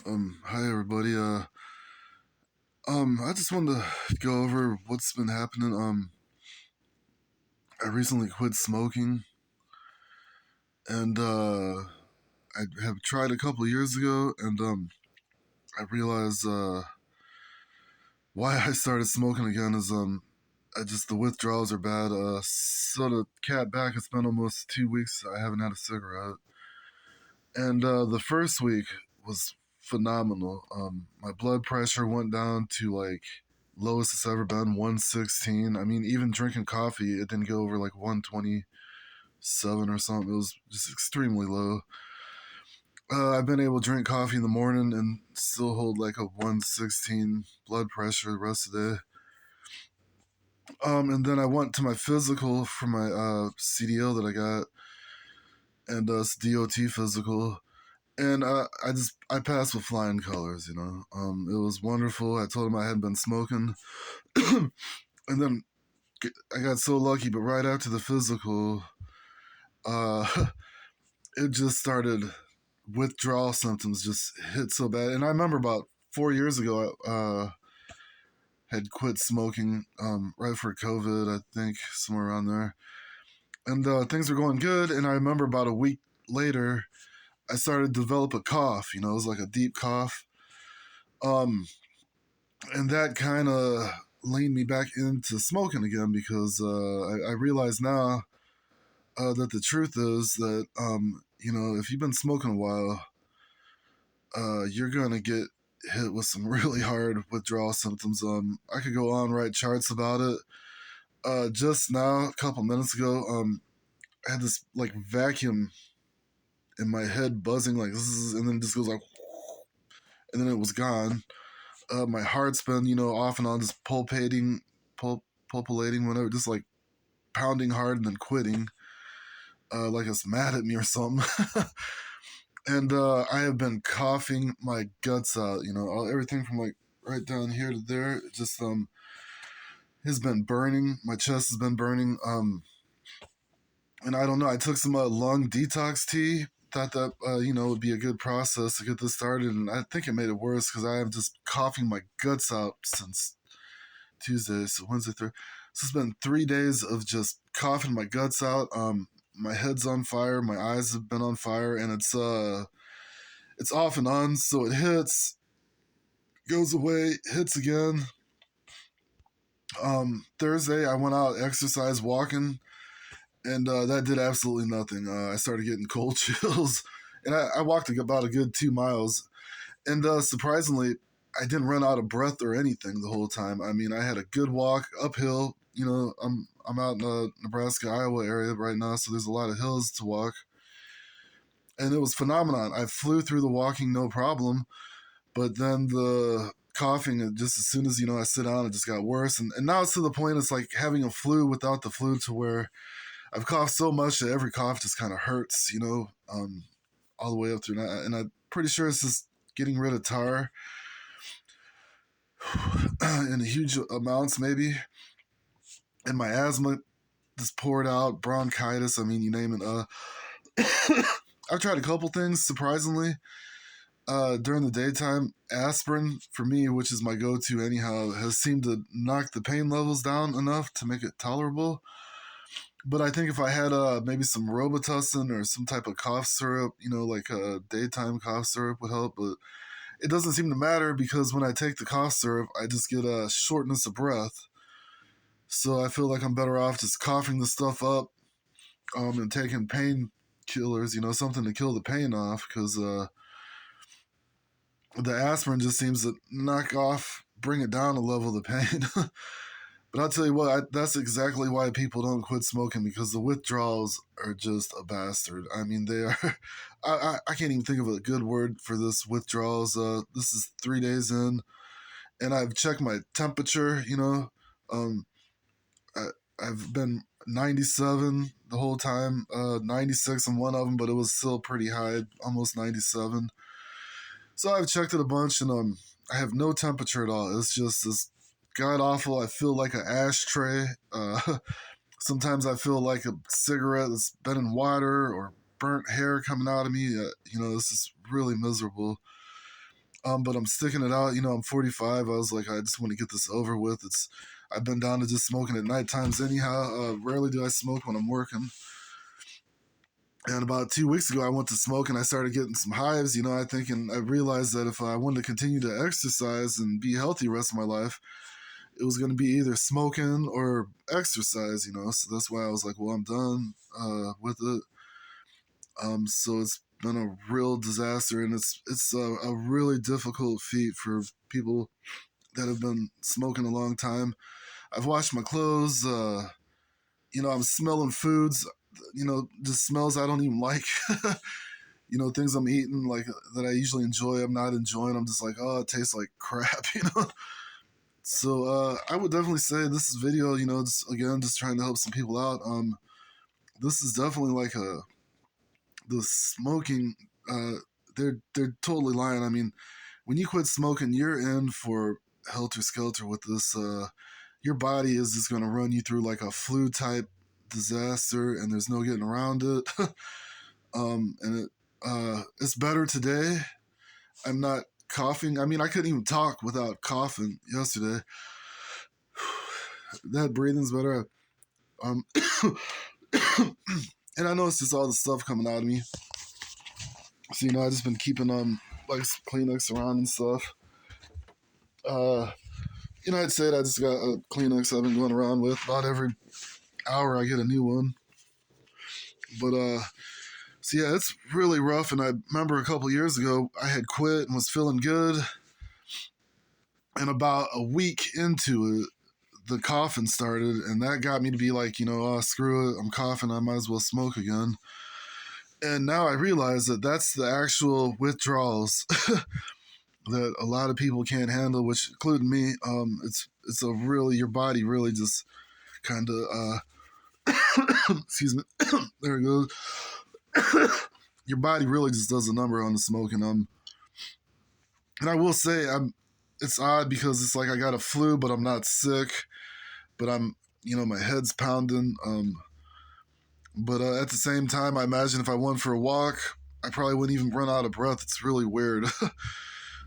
Hi everybody. I just wanted to go over what's been happening. I recently quit smoking, and I have tried a couple years ago, and I realized why I started smoking again is I just the withdrawals are bad. So to cat back, it's been almost 2 weeks I haven't had a cigarette, and the first week was phenomenal. My blood pressure went down to like lowest it's ever been, 116. I mean, even drinking coffee, it didn't go over like 127 or something. It was just extremely low. I've been able to drink coffee in the morning and still hold like a 116 blood pressure the rest of the day. And then I went to my physical for my CDO that I got, and it's DOT physical. And I passed with flying colors, you know. It was wonderful. I told him I hadn't been smoking, and then I got so lucky. But right after the physical, uh, it just started withdrawal symptoms just hit so bad. And I remember about 4 years ago, I had quit smoking right for COVID, I think, somewhere around there, and things were going good. And I remember about a week later, I started to develop a cough. You know, it was like a deep cough. Um, and that kind of leaned me back into smoking again because I realize now that the truth is that you know, if you've been smoking a while, you're gonna get hit with some really hard withdrawal symptoms. I could go on write charts about it. Just now, a couple minutes ago, I had this like vacuum in my head buzzing like this, and then it just goes like, and then it was gone. My heart's been, you know, off and on, just pulpating, whenever, just like pounding hard and then quitting, like it's mad at me or something. And I have been coughing my guts out. You know, everything from like right down here to there. Just has been burning. My chest has been burning. And I don't know. I took some lung detox tea. Thought that you know, would be a good process to get this started, and I think it made it worse because I am just coughing my guts out since Tuesday, so Wednesday, Thursday. So it's been 3 days of just coughing my guts out. My head's on fire, my eyes have been on fire, and it's off and on. So it hits, goes away, hits again. Thursday, I went out, exercise, walking, and that did absolutely nothing. I started getting cold chills, and I walked about a good 2 miles, and surprisingly, I didn't run out of breath or anything the whole time. I mean, I had a good walk uphill. You know, I'm out in the Nebraska, Iowa area right now, so there's a lot of hills to walk, and it was phenomenon. I flew through the walking no problem, but then the coughing, just as soon as, you know, I sit down, it just got worse, and now it's to the point it's like having a flu without the flu, to where I've coughed so much that every cough just kind of hurts, you know, all the way up through now, and I'm pretty sure it's just getting rid of tar in huge amounts, maybe. And my asthma just poured out, bronchitis. I mean, you name it. I've tried a couple things, surprisingly. During the daytime, aspirin for me, which is my go-to anyhow, has seemed to knock the pain levels down enough to make it tolerable. But I think if I had maybe some Robitussin or some type of cough syrup, you know, like a daytime cough syrup would help. But it doesn't seem to matter because when I take the cough syrup, I just get a shortness of breath. So I feel like I'm better off just coughing the stuff up, and taking painkillers, you know, something to kill the pain off, because the aspirin just seems to knock off, bring it down a level of the pain. But I'll tell you what, that's exactly why people don't quit smoking, because the withdrawals are just a bastard. I mean, they are. I can't even think of a good word for this withdrawals. This is 3 days in, and I've checked my temperature. You know, um, I, I've been 97 the whole time, 96 in one of them, but it was still pretty high, almost 97. So I've checked it a bunch, and I have no temperature at all. It's just this god awful. I feel like an ashtray. Sometimes I feel like a cigarette that's been in water, or burnt hair coming out of me. You know, this is really miserable. But I'm sticking it out. I'm 45. I was like, I just want to get this over with. I've been down to just smoking at night times anyhow. Rarely do I smoke when I'm working. And about 2 weeks ago, I went to smoke and I started getting some hives. I realized that if I wanted to continue to exercise and be healthy the rest of my life, it was going to be either smoking or exercise. So that's why I was like, well, I'm done with it. So it's been a real disaster, and it's a really difficult feat for people that have been smoking a long time. I've washed my clothes. I'm smelling foods. Just smells I don't even like. Things I'm eating like that I usually enjoy. I'm not enjoying. I'm just like, oh, it tastes like crap. So I would definitely say this is video. Just trying to help some people out. This is definitely like the smoking. They're totally lying. I mean, when you quit smoking, you're in for helter skelter with this. Your body is just going to run you through like a flu type disaster, and there's no getting around it. It's better today. I'm not coughing. I mean, I couldn't even talk without coughing yesterday. That breathing's better. Um, and I know it's just all the stuff coming out of me. So I just been keeping like Kleenex around and stuff. I'd say I just got a Kleenex I've been going around with. About every hour I get a new one. But so yeah, it's really rough. And I remember a couple years ago I had quit and was feeling good. And about a week into it, the coughing started, and that got me to be like, oh, screw it, I'm coughing, I might as well smoke again. And now I realize that that's the actual withdrawals that a lot of people can't handle, which including me. It's a really, your body really just kind of excuse me, there it goes. Your body really just does a number on the smoking. And I will say it's odd because it's like I got a flu, but I'm not sick, but I'm my head's pounding. But at the same time, I imagine if I went for a walk, I probably wouldn't even run out of breath. It's really weird.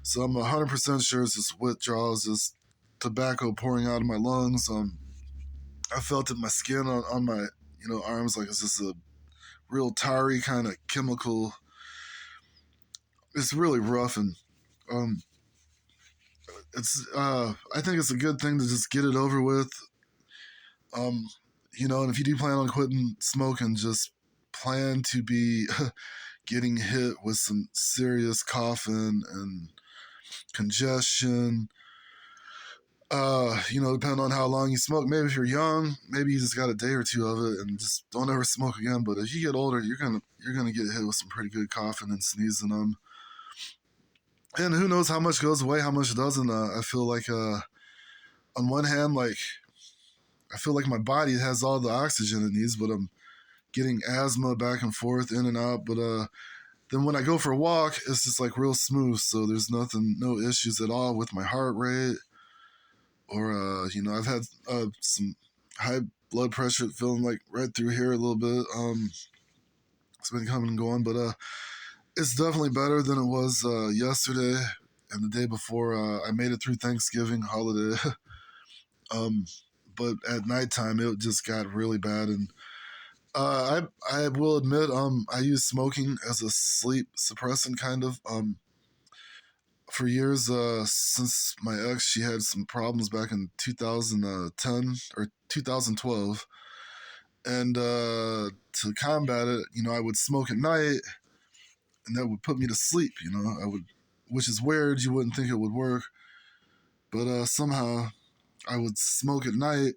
So I'm 100% sure it's just withdrawals, just tobacco pouring out of my lungs. I felt it in my skin on my arms, like it's just a real tarry kind of chemical. It's really rough, and um, I think it's a good thing to just get it over with. Um, and if you do plan on quitting smoking, just plan to be getting hit with some serious coughing and congestion. Depending on how long you smoke. Maybe if you're young, maybe you just got a day or two of it and just don't ever smoke again. But if you get older, you're gonna get hit with some pretty good coughing and sneezing. And who knows how much goes away, how much doesn't. I feel like on one hand, like I feel like my body has all the oxygen it needs, but I'm getting asthma back and forth, in and out. But then when I go for a walk, it's just like real smooth. So there's no issues at all with my heart rate. Or, I've had some high blood pressure feeling like right through here a little bit. It's been coming and going, but it's definitely better than it was yesterday and the day before. I made it through Thanksgiving holiday. um, but at nighttime, it just got really bad. And I will admit, I use smoking as a sleep suppressant kind of. For years, since my ex, she had some problems back in 2010 or 2012. And to combat it, I would smoke at night, and that would put me to sleep. Which is weird. You wouldn't think it would work, but somehow I would smoke at night,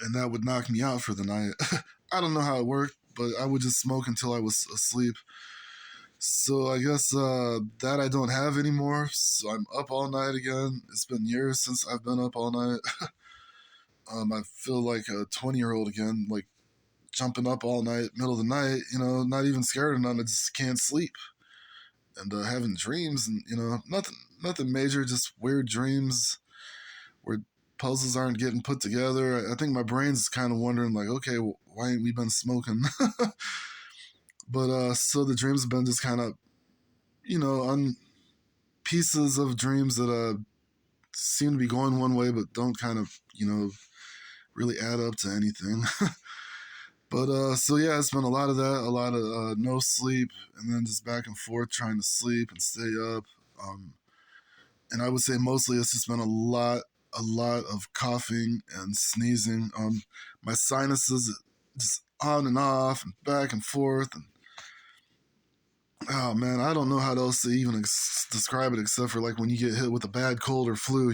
and that would knock me out for the night. I don't know how it worked, but I would just smoke until I was asleep. So I guess that I don't have anymore. So I'm up all night again. It's been years since I've been up all night. I feel like a 20-year-old again, like jumping up all night, middle of the night, not even scared of none. I just can't sleep. And having dreams and, nothing major, just weird dreams where puzzles aren't getting put together. I think my brain's kind of wondering like, okay, well, why ain't we been smoking? But so the dreams have been just kind of, pieces of dreams that seem to be going one way, but don't kind of, really add up to anything. But so yeah, it's been a lot of that, a lot of no sleep, and then just back and forth trying to sleep and stay up. Um, and I would say mostly it's just been a lot of coughing and sneezing. My sinuses just on and off and back and forth, and oh man, I don't know how else to even describe it except for like when you get hit with a bad cold or flu,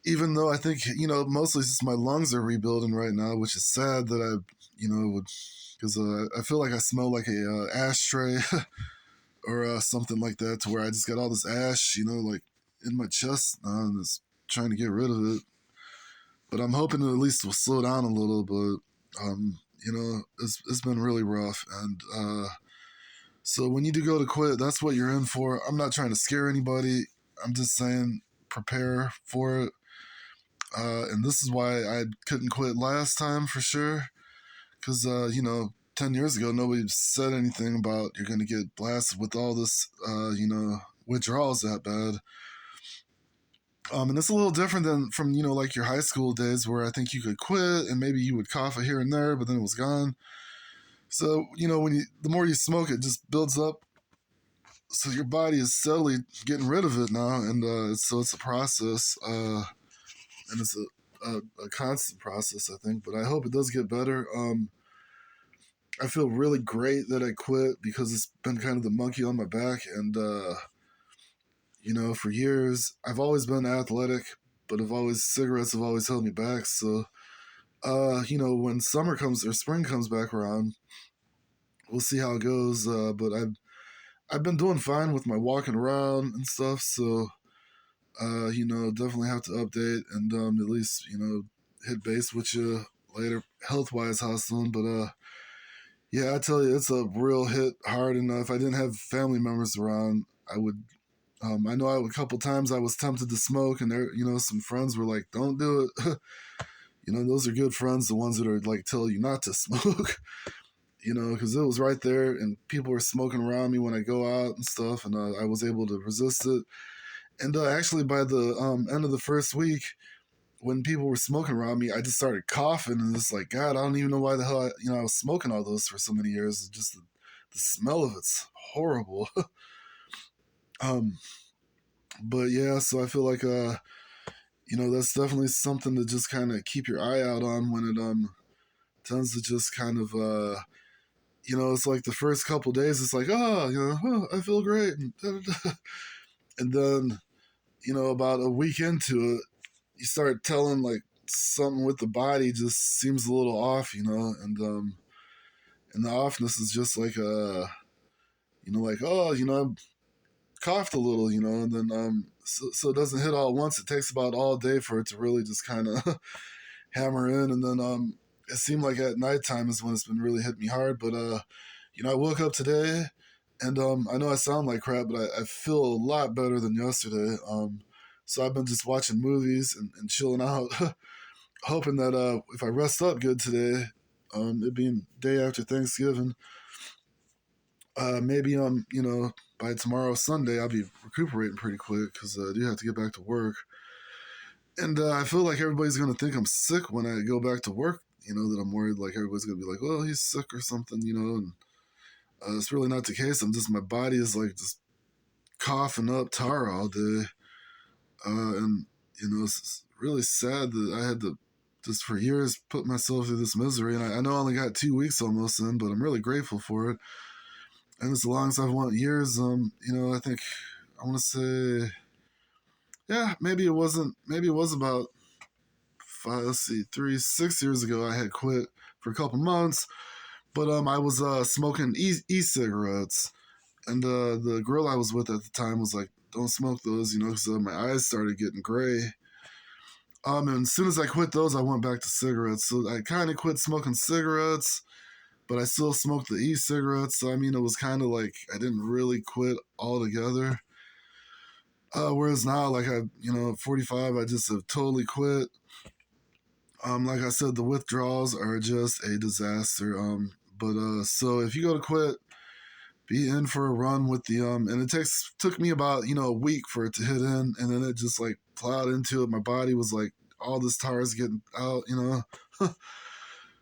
Even though I think mostly it's just my lungs are rebuilding right now, which is sad that I would because I feel like I smell like a ashtray or something like that, to where I just got all this ash, like in my chest now, and just trying to get rid of it. But I'm hoping it at least will slow down a little. But it's been really rough, and so when you do go to quit, that's what you're in for. I'm not trying to scare anybody. I'm just saying prepare for it. And this is why I couldn't quit last time for sure. Because, 10 years ago, nobody said anything about you're going to get blasted with all this, withdrawals that bad. And it's a little different than from, like your high school days where I think you could quit and maybe you would cough it here and there, but then it was gone. So, the more you smoke, it just builds up. So your body is steadily getting rid of it now. And so it's a process. And it's a constant process, I think. But I hope it does get better. I feel really great that I quit because it's been kind of the monkey on my back. And, for years, I've always been athletic, but cigarettes have always held me back. So, when summer comes or spring comes back around, we'll see how it goes. But I've been doing fine with my walking around and stuff. So, definitely have to update and at least, hit base with you later, health wise, how it's doing. But yeah, I tell you, it's a real hit hard. And if I didn't have family members around, I would. I know a couple times I was tempted to smoke, and there, some friends were like, "Don't do it." Those are good friends, the ones that are like tell you not to smoke. Because it was right there, and people were smoking around me when I go out and stuff, and I was able to resist it. And actually, by the end of the first week, when people were smoking around me, I just started coughing, and it's like, God, I don't even know why the hell I was smoking all those for so many years. It's just the smell of it's horrible. um, but yeah, so I feel like that's definitely something to just kind of keep your eye out on when it tends to just kind of it's like the first couple days, it's like, I feel great, and, and then about a week into it, you start telling like something with the body just seems a little off, and the offness is just like like, I coughed a little, and then so it doesn't hit all at once. It takes about all day for it to really just kind of hammer in, and then it seemed like at nighttime is when it's been really hitting me hard. But I woke up today, and I know I sound like crap, but I feel a lot better than yesterday. So I've been just watching movies and chilling out, hoping that if I rest up good today, it being day after Thanksgiving, maybe by tomorrow Sunday I'll be recuperating pretty quick because I do have to get back to work. And I feel like everybody's gonna think I'm sick when I go back to work. That I'm worried like everybody's gonna be like, "Well, he's sick or something," and it's really not the case. My body is like just coughing up tar all day, and it's really sad that I had to just for years put myself through this misery. And I know I only got 2 weeks almost in, but I'm really grateful for it. And as long as I've went years, I think I want to say, yeah, maybe it wasn't. Maybe it was about five, let's see, 6 years ago. I had quit for a couple months, but I was smoking e-cigarettes, and the girl I was with at the time was like, "Don't smoke those," because my eyes started getting gray. And as soon as I quit those, I went back to cigarettes. So I kind of quit smoking cigarettes, but I still smoked the e-cigarettes. So it was kind of like I didn't really quit altogether. Whereas now, like at 45, I just have totally quit. Like I said, the withdrawals are just a disaster. But so if you go to quit, be in for a run with the and it took me about a week for it to hit in, and then it just like plowed into it. My body was like, all this tar is getting out.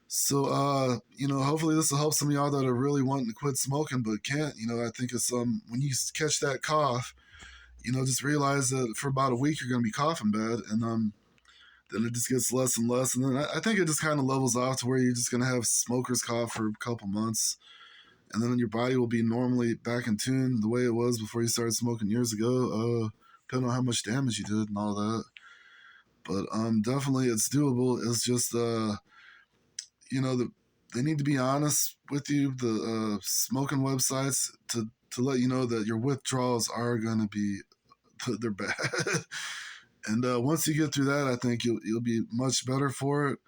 So hopefully this will help some of y'all that are really wanting to quit smoking but can't. I think it's when you catch that cough, just realize that for about a week you're gonna be coughing bad, and then it just gets less and less, and then I think it just kind of levels off to where you're just gonna have smoker's cough for a couple months, and then your body will be normally back in tune the way it was before you started smoking years ago. Depending on how much damage you did and all that, but definitely it's doable. It's just they need to be honest with you, the smoking websites, to let you know that your withdrawals are gonna be they're bad. And once you get through that, I think you'll be much better for it.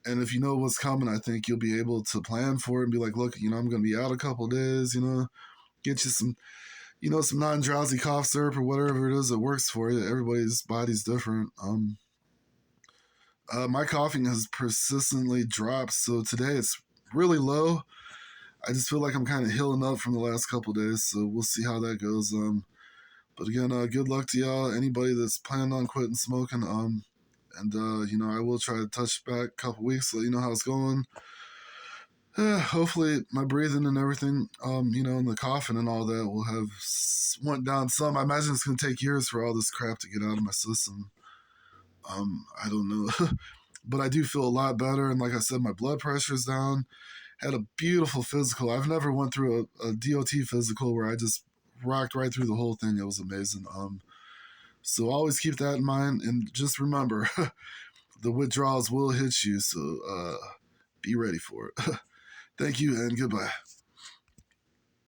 And if you know what's coming, I think you'll be able to plan for it and be like, look, I'm going to be out a couple of days, get you some, some non-drowsy cough syrup or whatever it is that works for you. Everybody's body's different. My coughing has persistently dropped, so today it's really low. I just feel like I'm kind of healing up from the last couple of days, so we'll see how that goes. But again, good luck to y'all. Anybody that's planning on quitting smoking. And I will try to touch back a couple weeks, let you know how it's going. Hopefully, my breathing and everything, and the coughing and all that will have went down some. I imagine it's going to take years for all this crap to get out of my system. I don't know, but I do feel a lot better. And like I said, my blood pressure's down. Had a beautiful physical. I've never went through a DOT physical where I just rocked right through the whole thing. It was amazing. So always keep that in mind, and just remember, the withdrawals will hit you. So be ready for it. Thank you and goodbye.